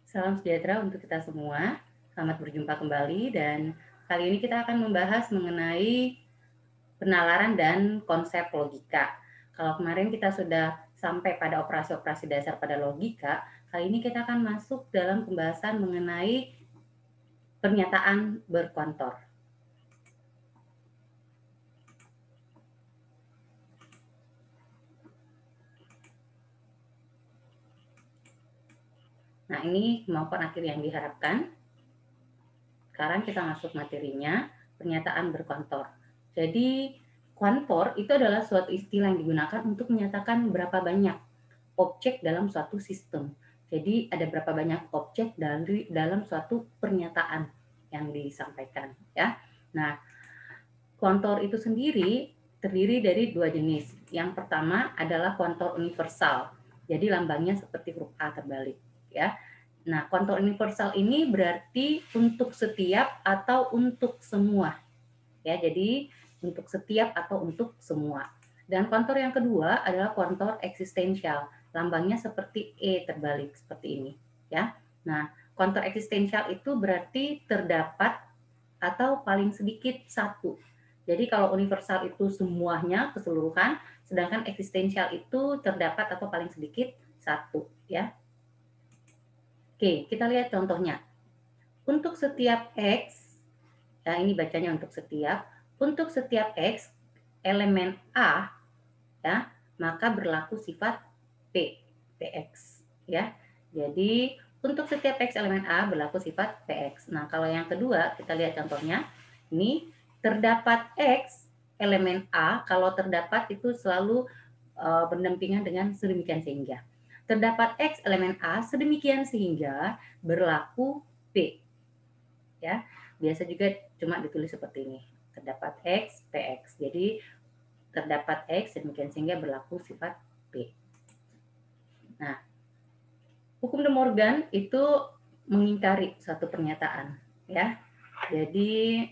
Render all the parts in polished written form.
Salam sejahtera untuk kita semua. Selamat berjumpa kembali dan kali ini kita akan membahas mengenai penalaran dan konsep logika. Kalau kemarin kita sudah sampai pada operasi-operasi dasar pada logika, kali ini kita akan masuk dalam pembahasan mengenai pernyataan berkontor. Nah, ini kemampuan akhir yang diharapkan. Sekarang kita masuk materinya, pernyataan berkontor. Jadi, kontor itu adalah suatu istilah yang digunakan untuk menyatakan berapa banyak objek dalam suatu sistem. Jadi, ada berapa banyak objek dalam suatu pernyataan yang disampaikan, ya. Nah, kontor itu sendiri terdiri dari dua jenis. Yang pertama adalah kontor universal. Jadi lambangnya seperti huruf A terbalik, ya. Nah, kontur universal ini berarti untuk setiap atau untuk semua. Ya, jadi untuk setiap atau untuk semua. Dan kontur yang kedua adalah kontur eksistensial. Lambangnya seperti E terbalik seperti ini, ya. Nah, kontur eksistensial itu berarti terdapat atau paling sedikit satu. Jadi kalau universal itu semuanya keseluruhan, sedangkan eksistensial itu terdapat atau paling sedikit satu, ya. Oke, kita lihat contohnya. Untuk setiap X, ya ini bacanya untuk setiap X elemen A, ya, maka berlaku sifat P, PX, ya. Jadi untuk setiap X elemen A berlaku sifat PX. Nah, kalau yang kedua, kita lihat contohnya. Ini terdapat X elemen A, kalau terdapat itu selalu berdampingan dengan sedemikian sehingga. Terdapat X elemen A sedemikian sehingga berlaku P. Ya, biasa juga cuma ditulis seperti ini. Terdapat X, PX. Jadi terdapat X sedemikian sehingga berlaku sifat P. Nah, hukum De Morgan itu mengingkari suatu pernyataan, ya. Jadi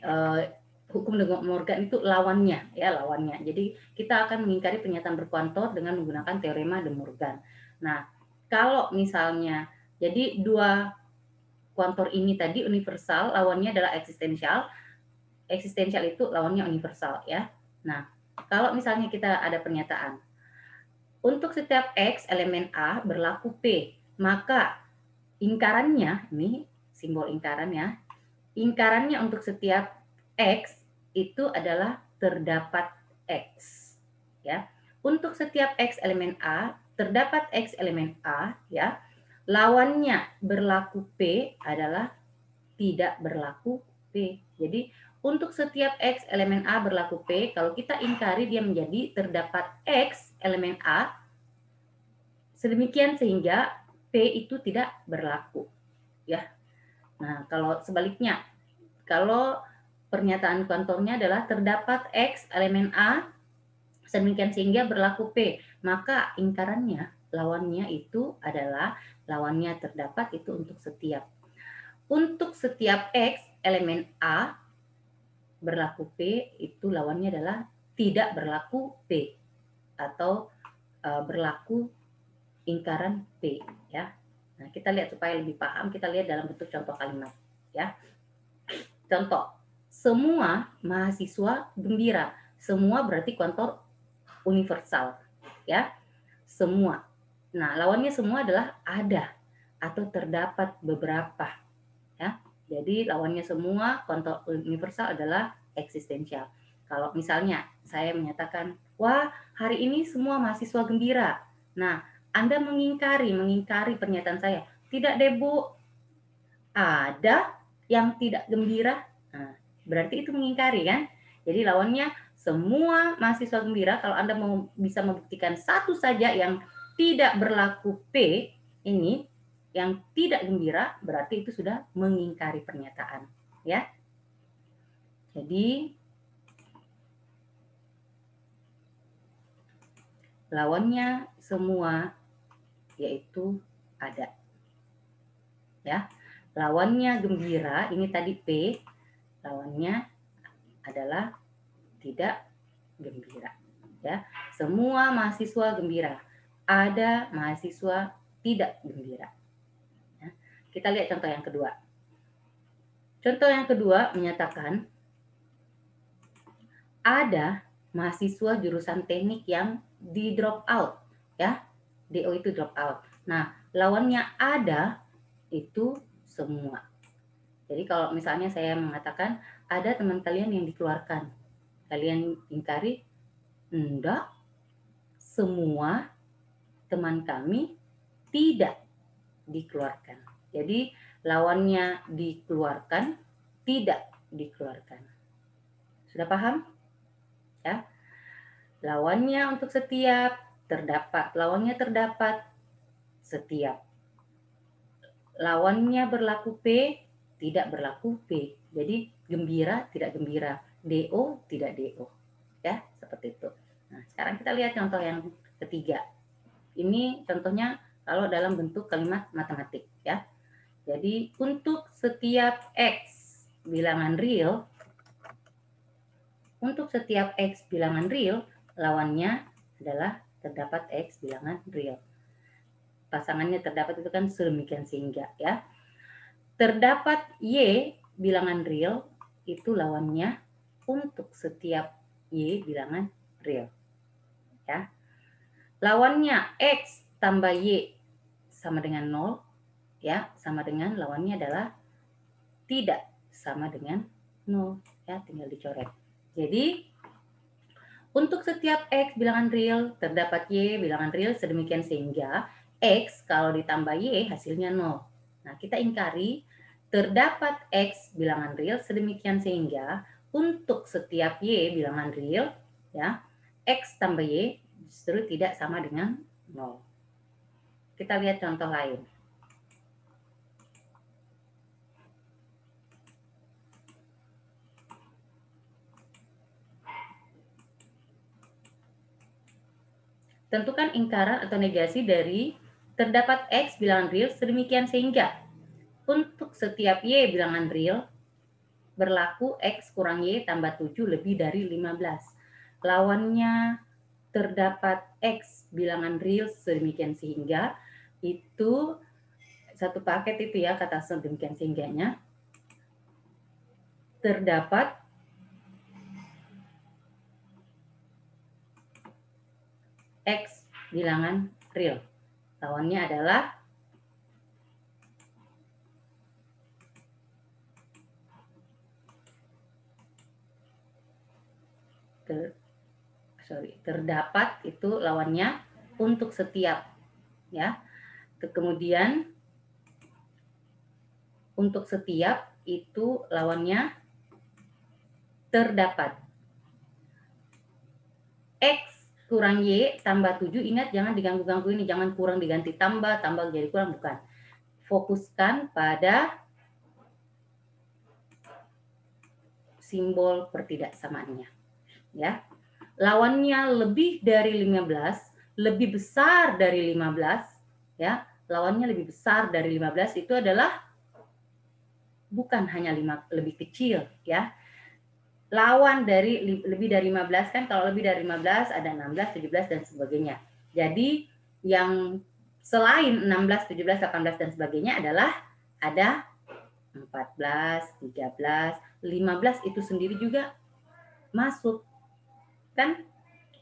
hukum De Morgan itu lawannya, ya, lawannya. Jadi kita akan mengingkari pernyataan berkontor dengan menggunakan teorema De Morgan. Nah, kalau misalnya jadi dua kontor ini tadi universal, lawannya adalah eksistensial. Eksistensial itu lawannya universal, ya. Nah, kalau misalnya kita ada pernyataan untuk setiap X elemen A berlaku P, maka ingkarannya, ini simbol ingkarannya, ingkarannya untuk setiap X itu adalah terdapat X, ya. Untuk setiap X elemen A, terdapat X elemen A, ya. Lawannya berlaku P adalah tidak berlaku P. Jadi untuk setiap X elemen A berlaku P, kalau kita ingkari dia menjadi terdapat X elemen A, sedemikian sehingga P itu tidak berlaku, ya. Nah, kalau sebaliknya, kalau pernyataan kontornya adalah terdapat X elemen A, sedemikian sehingga berlaku P, maka ingkarannya, lawannya itu adalah lawannya terdapat itu untuk setiap. Untuk setiap X elemen A berlaku P, itu lawannya adalah tidak berlaku P atau berlaku ingkaran P, ya. Nah, kita lihat supaya lebih paham, kita lihat dalam bentuk contoh kalimat, ya. Contoh, semua mahasiswa gembira. Semua berarti kontor universal, ya. Semua. Nah, lawannya semua adalah ada atau terdapat beberapa, ya. Jadi lawannya semua kontor universal adalah eksistensial. Kalau misalnya saya menyatakan, wah, hari ini semua mahasiswa gembira. Nah, Anda mengingkari pernyataan saya. Tidak deh, Bu. Ada yang tidak gembira. Nah, berarti itu mengingkari, kan? Jadi lawannya semua mahasiswa gembira. Kalau Anda mau bisa membuktikan satu saja yang tidak berlaku P ini, yang tidak gembira, berarti itu sudah mengingkari pernyataan, ya. Jadi lawannya semua yaitu ada, ya. Lawannya gembira, ini tadi P, lawannya adalah tidak gembira, ya. Semua mahasiswa gembira, ada mahasiswa tidak gembira, ya. Kita lihat contoh yang kedua. Contoh yang kedua menyatakan ada mahasiswa jurusan teknik yang di drop out, ya. DO itu drop out. Nah, lawannya ada itu semua. Jadi kalau misalnya saya mengatakan ada teman kalian yang dikeluarkan, kalian ingkari, enggak, semua teman kami tidak dikeluarkan. Jadi lawannya dikeluarkan, tidak dikeluarkan. Sudah paham? Ya. Lawannya untuk setiap, terdapat. Lawannya terdapat, setiap. Lawannya berlaku P, tidak berlaku P. Jadi gembira, tidak gembira. DO, tidak DO. Ya, seperti itu. Nah, sekarang kita lihat contoh yang ketiga. Ini contohnya kalau dalam bentuk kalimat matematik, ya. Jadi untuk setiap X bilangan real, untuk setiap X bilangan real, lawannya adalah terdapat X bilangan real. Pasangannya terdapat itu kan sedemikian sehingga, ya. Terdapat Y bilangan real, itu lawannya untuk setiap Y bilangan real. Ya. Lawannya X tambah Y sama dengan 0, ya, sama dengan lawannya adalah tidak sama dengan 0, ya, tinggal dicoret. Jadi untuk setiap X bilangan real terdapat Y bilangan real sedemikian sehingga X kalau ditambah Y hasilnya 0. Nah, kita ingkari terdapat X bilangan real sedemikian sehingga untuk setiap Y bilangan real, ya, X tambah Y justru tidak sama dengan 0. Kita lihat contoh lain. Tentukan ingkaran atau negasi dari terdapat X bilangan real sedemikian sehingga untuk setiap Y bilangan real berlaku X kurang Y tambah 7 lebih dari 15. Lawannya terdapat X bilangan real sedemikian sehingga itu satu paket itu, ya, kata sedemikian sehingganya. Terdapat X bilangan real. Lawannya adalah terdapat itu lawannya untuk setiap, ya. Kemudian untuk setiap itu lawannya terdapat X kurang Y tambah 7. Ingat, jangan diganggu-ganggu ini, jangan kurang diganti tambah, tambah jadi kurang, bukan. Fokuskan pada simbol pertidaksamaannya, ya. Lawannya lebih dari 15, lebih besar dari 15, ya. Lawannya lebih besar dari 15 itu adalah bukan hanya 5, lebih kecil, ya. Lawan dari lebih dari 15 kan, kalau lebih dari 15 ada 16, 17 dan sebagainya. Jadi yang selain 16, 17, 18 dan sebagainya adalah ada 14, 13, 15 itu sendiri juga masuk. Kan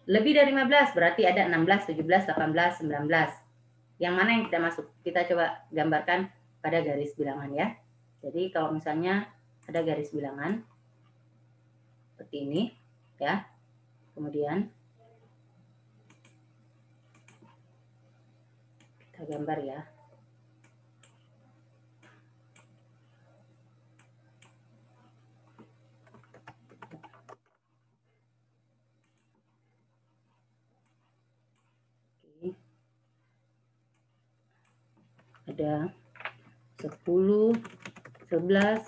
lebih dari 15 berarti ada 16, 17, 18, 19. Yang mana yang tidak masuk? Kita coba gambarkan pada garis bilangan, ya. Jadi kalau misalnya ada garis bilangan seperti ini, ya. Kemudian kita gambar, ya. Ada 10, 11,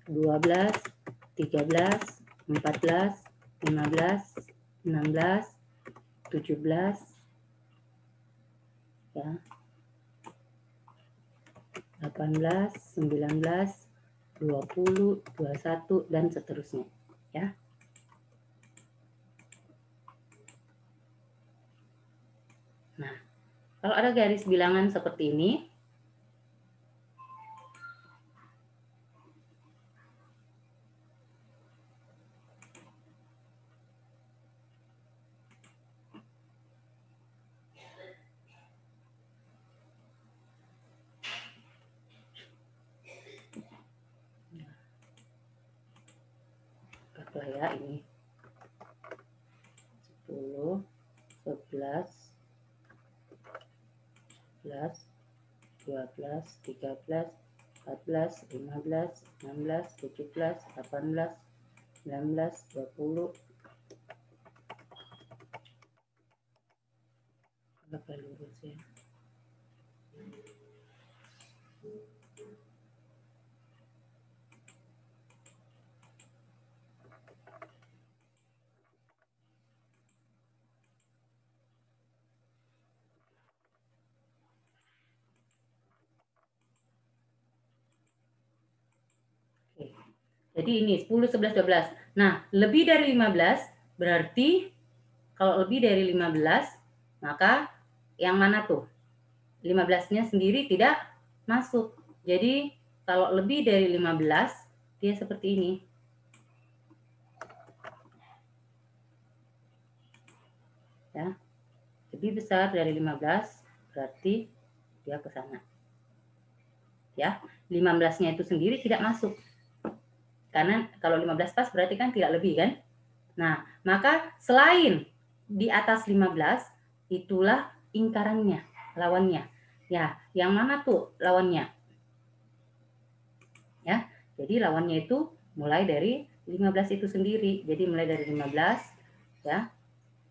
12, 13, 14, 15, 16, 17, ya, 18, 19, 20, 21 dan seterusnya, ya. Nah, kalau ada garis bilangan seperti ini, ya, ini 10, 11, 12, 13, 14, 15, 16, 17, 18, 19, 20. Agak lurus ya. Jadi ini 10, 11, 12. Nah, lebih dari 15 berarti kalau lebih dari 15 maka yang mana tuh? 15-nya sendiri tidak masuk. Jadi kalau lebih dari 15 dia seperti ini. Ya. Lebih besar dari 15 berarti dia ke sana. Ya, 15-nya itu sendiri tidak masuk. Karena kalau 15 pas berarti kan tidak lebih kan? Nah, maka selain di atas 15 itulah ingkarannya, lawannya. Ya, yang mana tuh lawannya? Ya, jadi lawannya itu mulai dari 15 itu sendiri. Jadi mulai dari 15 ya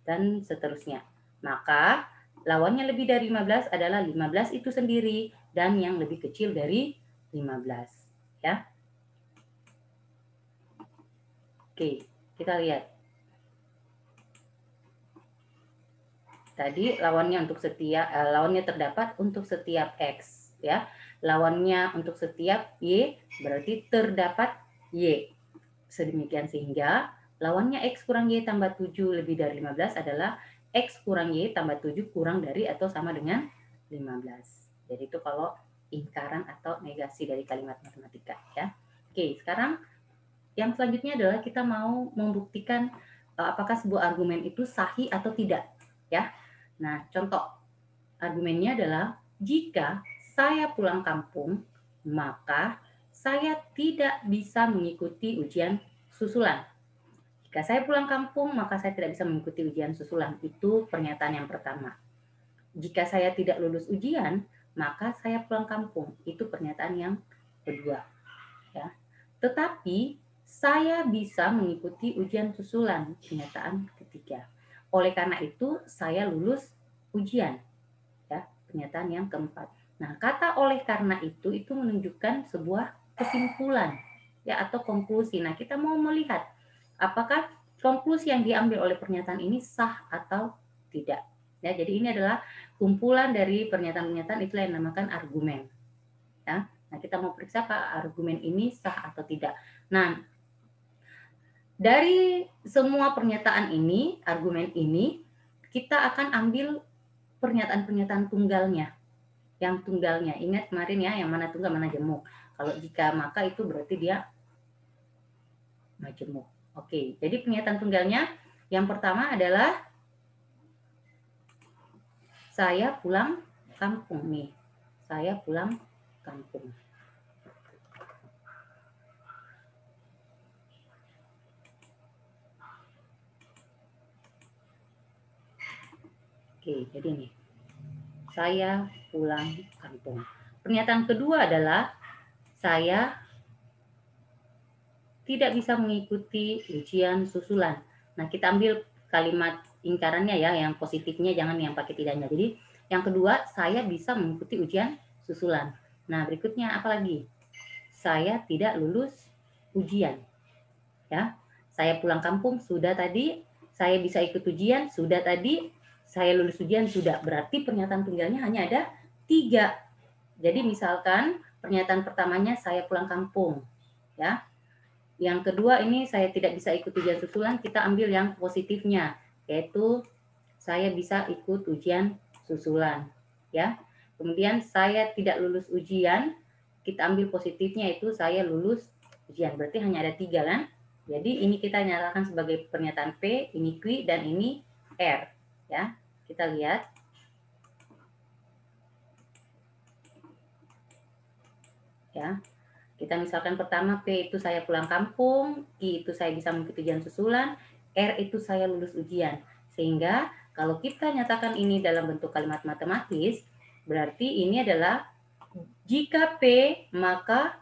dan seterusnya. Maka lawannya lebih dari 15 adalah 15 itu sendiri dan yang lebih kecil dari 15 ya. Oke, kita lihat. Tadi lawannya untuk setiap lawannya terdapat untuk setiap x ya. Lawannya untuk setiap y berarti terdapat y. Sedemikian sehingga lawannya x kurang y tambah 7 lebih dari 15 adalah x kurang y tambah 7 kurang dari atau sama dengan 15. Jadi itu kalau ingkaran atau negasi dari kalimat matematika ya. Oke, sekarang yang selanjutnya adalah kita mau membuktikan apakah sebuah argumen itu sahih atau tidak ya. Nah, contoh argumennya adalah jika saya pulang kampung, maka saya tidak bisa mengikuti ujian susulan. Jika saya pulang kampung, maka saya tidak bisa mengikuti ujian susulan. Itu pernyataan yang pertama. Jika saya tidak lulus ujian, maka saya pulang kampung. Itu pernyataan yang kedua. Ya. Tetapi saya bisa mengikuti ujian susulan, pernyataan ketiga. Oleh karena itu, saya lulus ujian. Ya, pernyataan yang keempat. Nah, kata oleh karena itu menunjukkan sebuah kesimpulan ya atau konklusi. Nah, kita mau melihat apakah konklusi yang diambil oleh pernyataan ini sah atau tidak. Ya, jadi ini adalah kumpulan dari pernyataan-pernyataan itulah yang dinamakan argumen. Ya. Nah, kita mau periksa apa argumen ini sah atau tidak. Nah, dari semua pernyataan ini, argumen ini, kita akan ambil pernyataan-pernyataan tunggalnya. Yang tunggalnya, ingat kemarin ya, yang mana tunggal, mana jemuk. Kalau jika maka itu berarti dia majemuk. Oke, jadi pernyataan tunggalnya yang pertama adalah saya pulang kampung nih. Saya pulang kampung. Oke, jadi nih. Saya pulang kampung. Pernyataan kedua adalah saya tidak bisa mengikuti ujian susulan. Nah, kita ambil kalimat ingkarannya ya, yang positifnya jangan yang pakai tidaknya. Jadi, yang kedua, saya bisa mengikuti ujian susulan. Nah, berikutnya apa lagi? Saya tidak lulus ujian. Ya. Saya pulang kampung sudah tadi, saya bisa ikut ujian sudah tadi, saya lulus ujian sudah. Berarti pernyataan tunggalnya hanya ada 3. Jadi misalkan pernyataan pertamanya saya pulang kampung. Ya. Yang kedua ini saya tidak bisa ikut ujian susulan, kita ambil yang positifnya, yaitu saya bisa ikut ujian susulan. Ya. Kemudian saya tidak lulus ujian, kita ambil positifnya itu saya lulus ujian. Berarti hanya ada 3 kan? Jadi ini kita nyatakan sebagai pernyataan P, ini Q, dan ini R. Ya, kita lihat. Ya, Kita misalkan pertama P itu saya pulang kampung, Q itu saya bisa mengikuti ujian susulan, R itu saya lulus ujian. Sehingga kalau kita nyatakan ini dalam bentuk kalimat matematis, berarti ini adalah jika P maka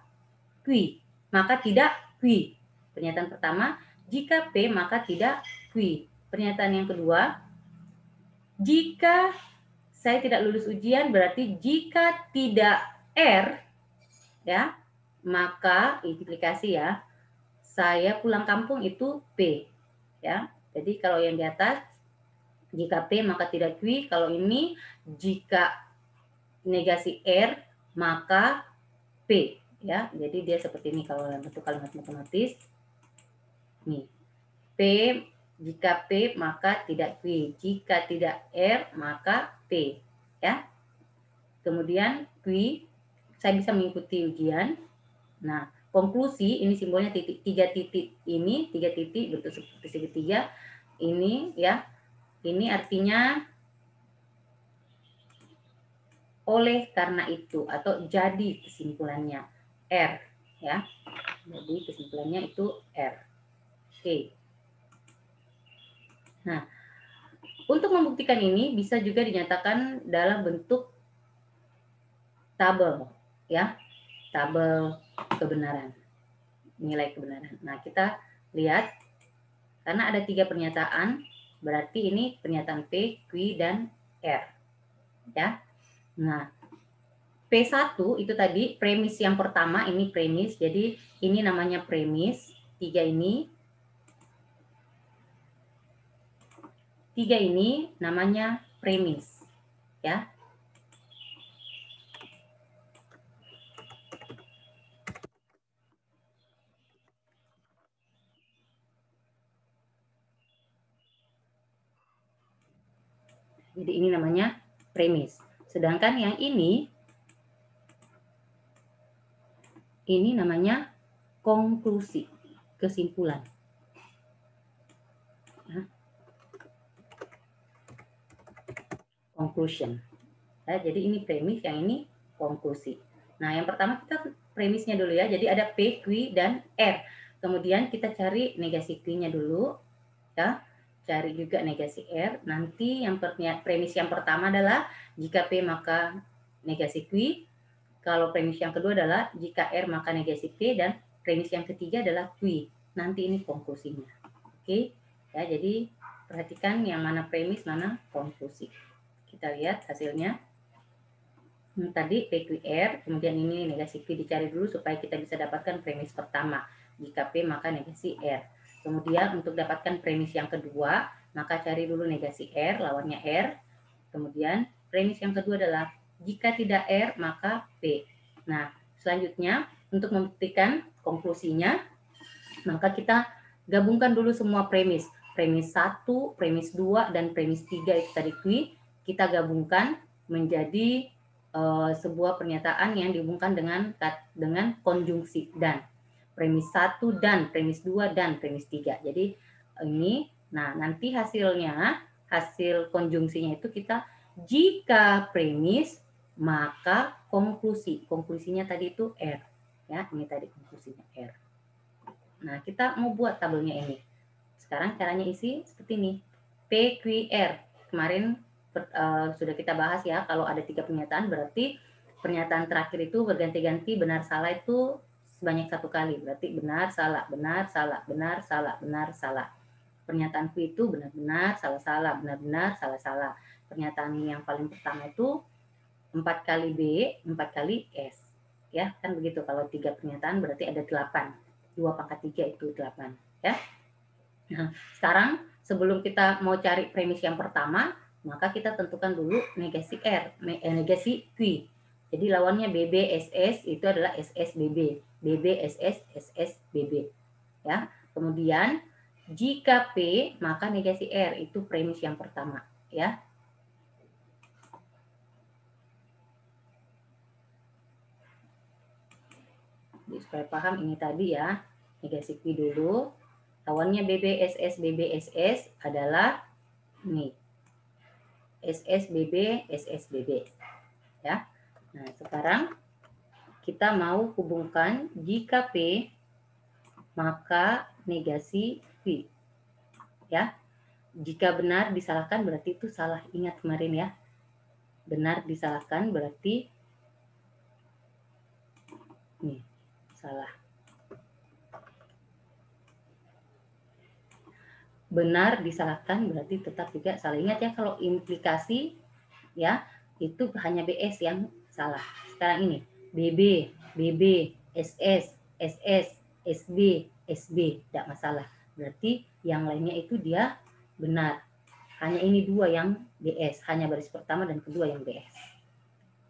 Q, maka tidak Q. Pernyataan pertama, jika P maka tidak Q. Pernyataan yang kedua, jika saya tidak lulus ujian berarti jika tidak R, ya, maka implikasi ya, saya pulang kampung itu P, ya. Jadi kalau yang di atas jika P maka tidak Q, kalau ini jika negasi R maka P, ya. Jadi dia seperti ini kalau dalam bentuk kalimat matematis. Nih. P jika P maka tidak Q, jika tidak R maka P, ya. Kemudian Q saya bisa mengikuti ujian. Nah, konklusi ini simbolnya titik, 3 titik ini, 3 titik bentuk seperti segitiga. Ini ya. Ini artinya oleh karena itu atau jadi kesimpulannya R, ya. Jadi kesimpulannya itu R. Oke. Nah, untuk membuktikan ini bisa juga dinyatakan dalam bentuk tabel, ya. Tabel kebenaran, nilai kebenaran. Nah, kita lihat karena ada 3 pernyataan, berarti ini pernyataan P, Q, dan R. Ya. Nah, P1 itu tadi premis yang pertama, ini premis. Jadi ini namanya premis. 3 ini. 3 ini namanya premis. Ya. Jadi ini namanya premis. Sedangkan yang ini namanya konklusi, kesimpulan. Ya. Conclusion. Ya, jadi ini premis, yang ini konklusi. Nah, yang pertama kita premisnya dulu ya. Jadi ada P, Q, dan R. Kemudian kita cari negasi Q-nya dulu. Ya. Cari juga negasi R. Nanti yang premis yang pertama adalah jika P maka negasi Q. Kalau premis yang kedua adalah jika R maka negasi P, dan premis yang ketiga adalah Q. Nanti ini konklusinya. Oke. Ya, jadi perhatikan yang mana premis, mana konklusi. Kita lihat hasilnya. Tadi PQR, kemudian ini negasi Q dicari dulu supaya kita bisa dapatkan premis pertama. Jika P maka negasi R. Kemudian untuk dapatkan premis yang kedua, maka cari dulu negasi R, lawannya R. Kemudian premis yang kedua adalah jika tidak R maka P. Nah, selanjutnya untuk membuktikan konklusinya, maka kita gabungkan dulu semua premis. Premis 1, premis 2, dan premis 3 itu tadi Q, kita gabungkan menjadi sebuah pernyataan yang dihubungkan dengan konjungsi dan. Premis 1 dan, premis 2 dan, premis 3. Jadi ini, nah nanti hasilnya, hasil konjungsinya itu kita jika premis maka konklusi. Konklusinya tadi itu R. Ya, ini tadi konklusinya R. Nah, kita mau buat tabelnya ini. Sekarang caranya isi seperti ini. PQR. Kemarin sudah kita bahas ya, kalau ada 3 pernyataan berarti pernyataan terakhir itu berganti-ganti benar salah itu sebanyak 1 kali. Berarti benar, salah, benar, salah, benar, salah, benar, salah. Pernyataan Q itu benar-benar, salah-salah, benar-benar, salah-salah. Pernyataan yang paling pertama itu 4 kali B, 4 kali S. Ya, kan begitu. Kalau 3 pernyataan berarti ada 8. 2 pangkat 3 itu 8. Ya. Nah, sekarang sebelum kita mau cari premis yang pertama, maka kita tentukan dulu negasi R, negasi Q. Jadi lawannya BB SS itu adalah SS BB, BB SS SS BB. Ya. Kemudian jika P maka negasi R itu premis yang pertama, ya. Jadi supaya paham ini tadi ya, negasi Q dulu. Lawannya BB SS BB SS adalah ini. SS BB SS BB. Ya. Nah, sekarang kita mau hubungkan jika P maka negasi Q. Ya. Jika benar disalahkan berarti itu salah. Ingat kemarin ya. Benar disalahkan berarti nih, salah. Benar disalahkan berarti tetap juga salah. Ingat ya, kalau implikasi ya itu hanya BS yang salah. Sekarang ini BB, BB, SS, SS, SB, SB, tidak masalah. Berarti yang lainnya itu dia benar. Hanya ini dua yang BS, hanya baris pertama dan kedua yang BS.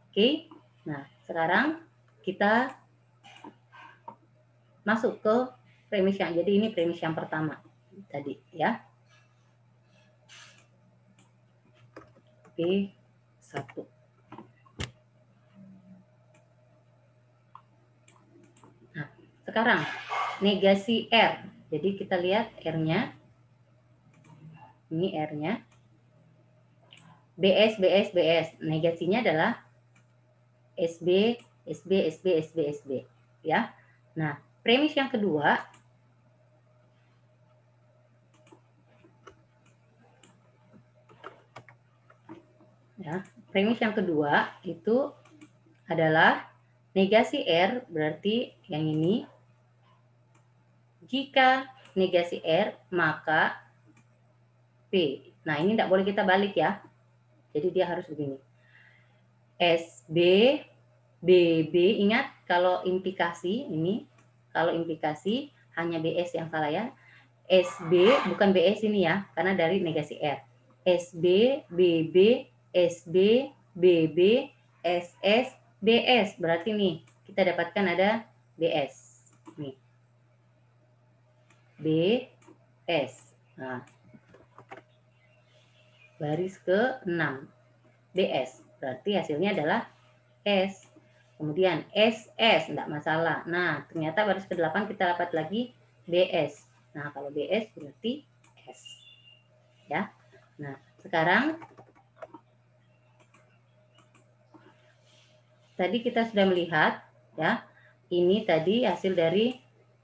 Oke, nah sekarang kita masuk ke premis yang, jadi ini premis yang pertama tadi ya. B1. Nah, sekarang negasi R. Jadi kita lihat R-nya. Ini R-nya. BS, BS, BS. Negasinya adalah SB, SB, SB, SB, SB. Ya. Nah, premis yang kedua. Ya, premis yang kedua itu adalah negasi R, berarti yang ini. Jika negasi R, maka P. Nah, ini tidak boleh kita balik ya. Jadi dia harus begini. SB, BB, ingat kalau implikasi ini, kalau implikasi hanya BS yang salah ya. SB, bukan BS ini ya, karena dari negasi R. SB, BB, SB, BB, SS, BS. Berarti nih, kita dapatkan ada BS. Nih. BS. Nah, baris ke-6. BS. Berarti hasilnya adalah S. Kemudian SS, tidak masalah. Nah, ternyata baris ke-8 kita dapat lagi BS. Nah, kalau BS berarti S. Ya. Nah, sekarang tadi kita sudah melihat ya. Ini tadi hasil dari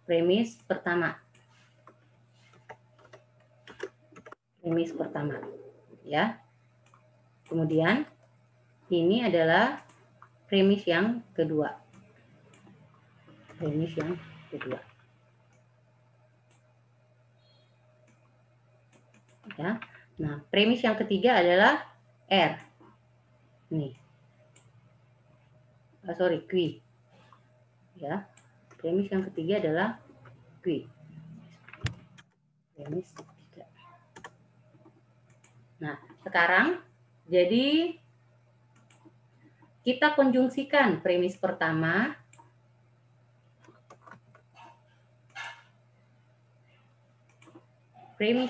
premis pertama. Premis pertama. Ya. Kemudian ini adalah premis yang kedua. Premis yang kedua. Ya. Nah, premis yang ketiga adalah R. Nih. Q. Ya. Premis yang ketiga adalah Q. Premis ketiga. Nah, sekarang jadi kita konjungsikan premis pertama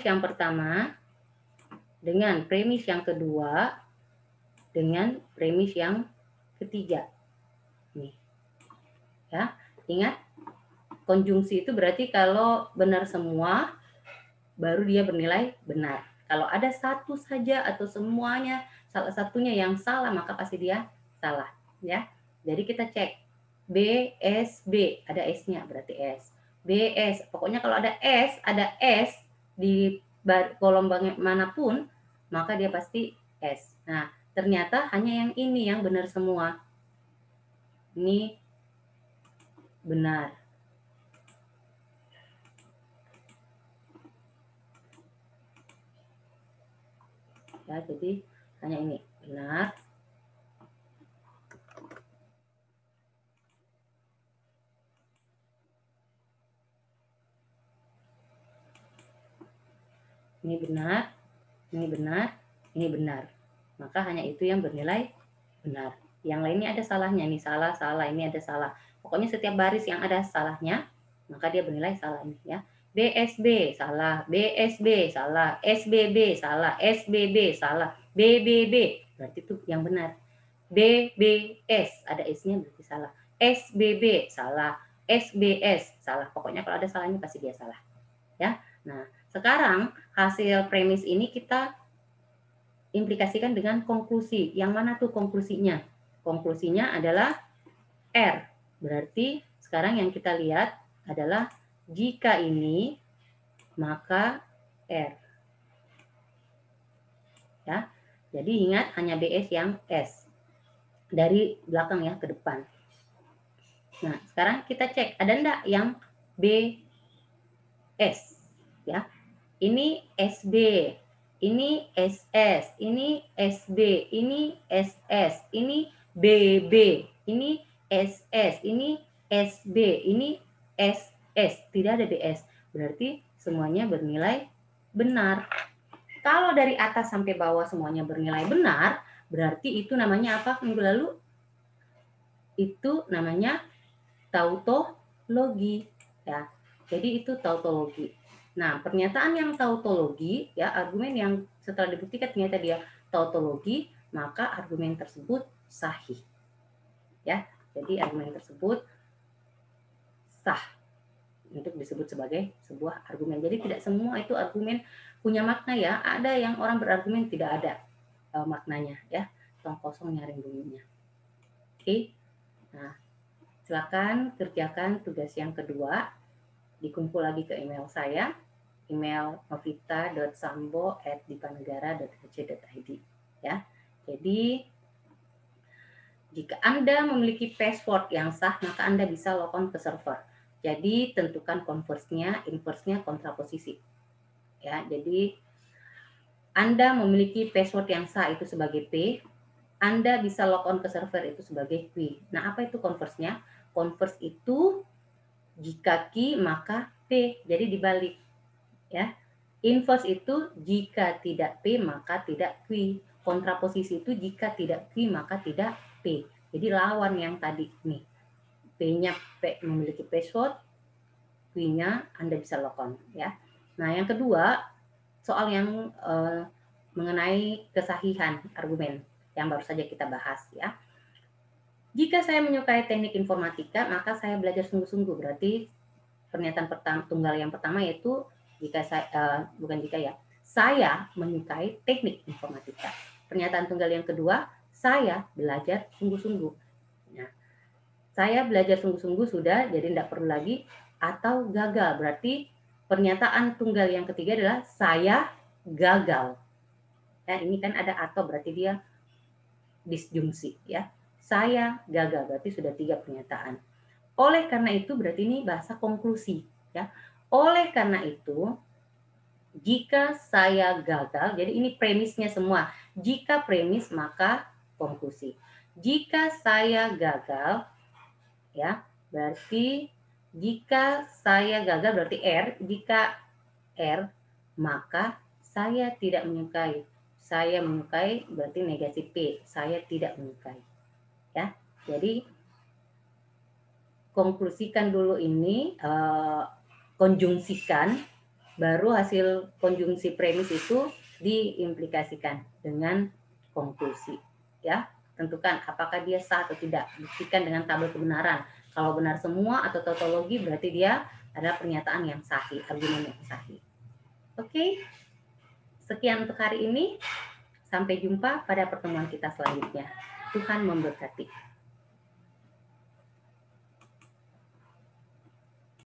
yang pertama dengan premis yang kedua dengan premis yang ketiga. Nih. Ya, ingat konjungsi itu berarti kalau benar semua baru dia bernilai benar. Kalau ada satu saja atau semuanya salah satunya yang salah maka pasti dia salah, ya. Jadi kita cek BSB, ada S-nya berarti S. BS, pokoknya kalau ada S di kolom manapun, maka dia pasti S. Nah, ternyata hanya yang ini yang benar semua. Ini benar. Ya, jadi hanya ini benar. Ini benar, ini benar, ini benar. Maka hanya itu yang bernilai benar. Yang lainnya ada salahnya, ini salah, salah, ini ada salah. Pokoknya setiap baris yang ada salahnya, maka dia bernilai salah ini ya. BSB salah, BSB salah, SBB salah, SBB salah, BBB berarti itu yang benar. BBS ada S-nya berarti salah. SBB salah, SBS salah. Pokoknya kalau ada salahnya pasti dia salah. Ya. Nah, sekarang hasil premis ini kita implikasikan dengan konklusi. Yang mana tuh konklusinya? Konklusinya adalah R. Berarti sekarang yang kita lihat adalah jika ini maka R. Ya. Jadi ingat hanya BS yang S. Dari belakang ya ke depan. Nah, sekarang kita cek ada enggak yang BS ya. Ini SB, ini SS, ini SB, ini SS, ini BB, ini SS, ini SB, ini SS. Tidak ada BS. Berarti semuanya bernilai benar. Kalau dari atas sampai bawah semuanya bernilai benar, berarti itu namanya apa minggu lalu? Itu namanya tautologi ya. Jadi itu tautologi. Nah, pernyataan yang tautologi ya, argumen yang setelah dibuktikan ternyata dia tautologi, maka argumen tersebut sahih. Ya. Jadi argumen tersebut sah untuk disebut sebagai sebuah argumen. Jadi tidak semua itu argumen punya makna ya. Ada yang orang berargumen tidak ada maknanya ya. Tong kosong nyaring bunyinya. Oke. Nah, silakan kerjakan tugas yang kedua. Dikumpul lagi ke email saya, email novita.sambo@dipanegara.ac.id ya. Jadi jika Anda memiliki password yang sah, maka Anda bisa log on ke server. Jadi tentukan converse-nya, inverse-nya kontraposisi. Ya, jadi Anda memiliki password yang sah itu sebagai P, Anda bisa log on ke server itu sebagai Q. Nah, apa itu converse-nya? Converse itu jika Q maka P, jadi dibalik. Ya. Inverse itu jika tidak P maka tidak Q. Kontraposisi itu jika tidak Q maka tidak P. Jadi lawan yang tadi nih. P-nya P memiliki password, Q-nya Anda bisa log on ya. Nah, yang kedua soal yang mengenai kesahihan argumen yang baru saja kita bahas ya. Jika saya menyukai teknik informatika, maka saya belajar sungguh-sungguh. Berarti pernyataan tunggal yang pertama yaitu jika saya bukan jika ya, saya menyukai teknik informatika. Pernyataan tunggal yang kedua, saya belajar sungguh-sungguh. Nah, saya belajar sungguh-sungguh sudah, jadi tidak perlu lagi atau gagal. Berarti pernyataan tunggal yang ketiga adalah saya gagal. Ya, ini kan ada atau berarti dia disjungsi ya. Saya gagal berarti sudah 3 pernyataan. Oleh karena itu berarti ini bahasa konklusi ya. Oleh karena itu jika saya gagal, jadi ini premisnya semua. Jika premis maka konklusi. Jika saya gagal ya, berarti jika saya gagal berarti R, jika R maka saya tidak menyukai. Saya menyukai berarti negasi P, saya tidak menyukai. Ya. Jadi konklusikan dulu ini, konjungsikan, baru hasil konjungsi premis itu diimplikasikan dengan konklusi. Ya, tentukan apakah dia sah atau tidak. Buktikan dengan tabel kebenaran. Kalau benar semua atau tautologi berarti dia adalah pernyataan yang sahih, argumen yang sahih. Oke, sekian untuk hari ini. Sampai jumpa pada pertemuan kita selanjutnya. Tuhan memberkati.